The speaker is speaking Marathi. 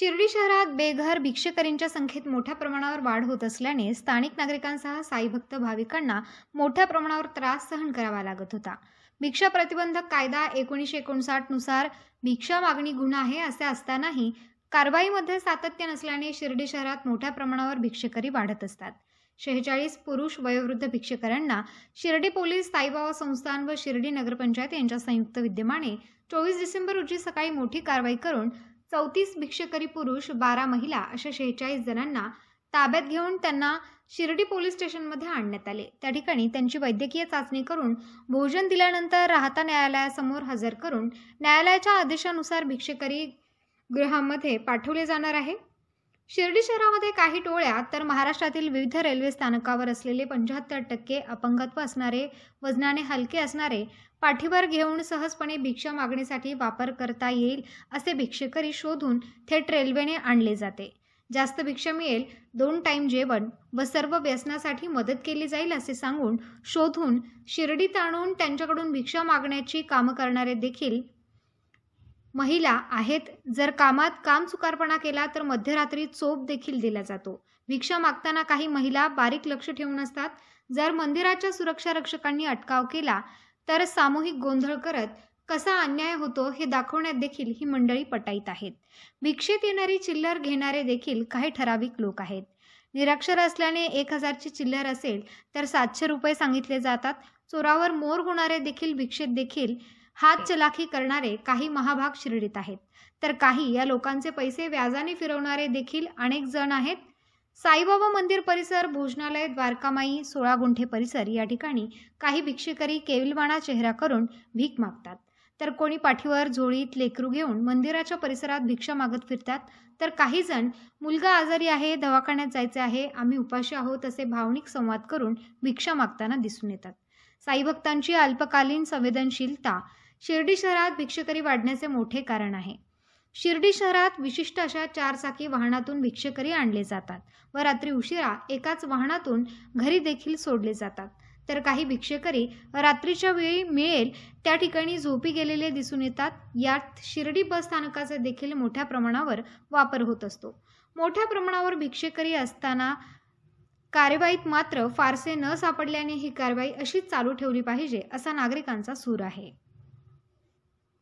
शिर्डी शहरात बेघर भिक्षेकरींच्या संख्येत मोठ्या प्रमाणावर वाढ होत असल्याने स्थानिक नागरिकांसह साईभक्त भाविकांना मोठ्या प्रमाणावर त्रास सहन करावा लागत होता। भिक्षा प्रतिबंधक कायदा 1959 नुसार भिक्षा मागणी गुन्हा आहे असे असतानाही कारवाईमध्ये सातत्य नसल्याने शिर्डी शहरात मोठ्या प्रमाणावर भिक्षेकरी वाढत असतात। 46 पुरुष वयोवृद्ध भिक्षेकरांना शिर्डी पोलीस, साईबाबा संस्थान व शिर्डी नगरपंचायत यांच्या संयुक्त विद्यमाने 24 डिसेंबर रोजी सकाळी मोठी कारवाई करून 34 भिक्षेकरी पुरुष, 12 महिला अशा 46 जणांना ताब्यात घेऊन त्यांना शिर्डी पोलीस स्टेशनमध्ये आणण्यात आले। त्या ठिकाणी त्यांची वैद्यकीय चाचणी करून भोजन दिल्यानंतर राहता न्यायालयासमोर हजर करून न्यायालयाच्या आदेशानुसार भिक्षेकरी गृहामध्ये पाठवले जाणार आहे। शिर्डी शहरामध्ये काही टोळ्या तर महाराष्ट्रातील विविध रेल्वे स्थानकावर असलेले 75% अपंगत्व असणारे, वजनाने हलके असणारे, पाठीवर घेऊन सहजपणे भिक्षा मागण्यासाठी वापर करता येईल असे भिक्षेकरी शोधून थेट रेल्वेने आणले जाते। जास्त भिक्षा मिळेल, 2 टाइम जेवण व सर्व व्यसनासाठी मदत केली जाईल असे सांगून शोधून शिर्डीत आणून त्यांच्याकडून भिक्षा मागण्याची कामं करणारे देखील महिला आहेत। जर कामात कामचुकारपणा केला तर मध्यरात्री चोप देखील दिला जातो। भिक्षा मागताना काही महिला बारीक लक्ष ठेवून असतात। जर मंदिराच्या सुरक्षा रक्षकांनी अटकाव केला तर सामूहिक गोंधळ करत कसा अन्याय होतो हे दाखवण्यात देखील ही मंडळी पटाईत आहेत। भिक्षेत येणारी चिल्लर घेणारे देखील काही ठराविक लोक आहेत। निरक्षर असल्याने 1000 ची चिल्लर असेल तर 700 रुपये सांगितले जातात। चोरावर मोर होणारे देखील भिक्षेत देखील हात चलाखी करणारे काही महाभाग शिर्डीत आहेत, तर काही या लोकांचे पैसे व्याजाने फिरवणारे देखील अनेक जण आहेत। साईबाबा मंदिर परिसर, भोजनालय, द्वारकामाई, 16 गुंठे परिसर या ठिकाणी काही भिक्षेकरी केविलवाणा चेहरा करून भीक मागतात, तर कोणी पाठीवर झोळीत लेकरू घेऊन मंदिराच्या परिसरात भिक्षा मागत फिरतात, तर काही जण मुलगा आजारी आहे, दवाखान्यात जायचे आहे, आम्ही उपाशी आहोत असे भावनिक संवाद करून भिक्षा मागताना दिसून येतात। साईभक्तांची अल्पकालीन संवेदनशीलता शिर्डी शहरात भिक्षेकरी वाढण्याचे मोठे कारण आहे। शिर्डी शहरात विशिष्ट अशा 4 चाकी वाहनातून भिक्षेकरी आणले जातात व रात्री उशिरा एकाच वाहनातून घरी देखील सोडले जातात, तर काही भिक्षेकरी रात्रीच्या वेळी मिळेल त्या ठिकाणी झोपी गेलेले दिसून येतात। यात शिर्डी बस स्थानकाचा देखील मोठ्या प्रमाणावर वापर होत असतो। मोठ्या प्रमाणावर भिक्षेकरी असताना कारवाईत मात्र फारसे न सापडल्याने ही कारवाई अशीच चालू ठेवली पाहिजे असा नागरिकांचा सूर आहे।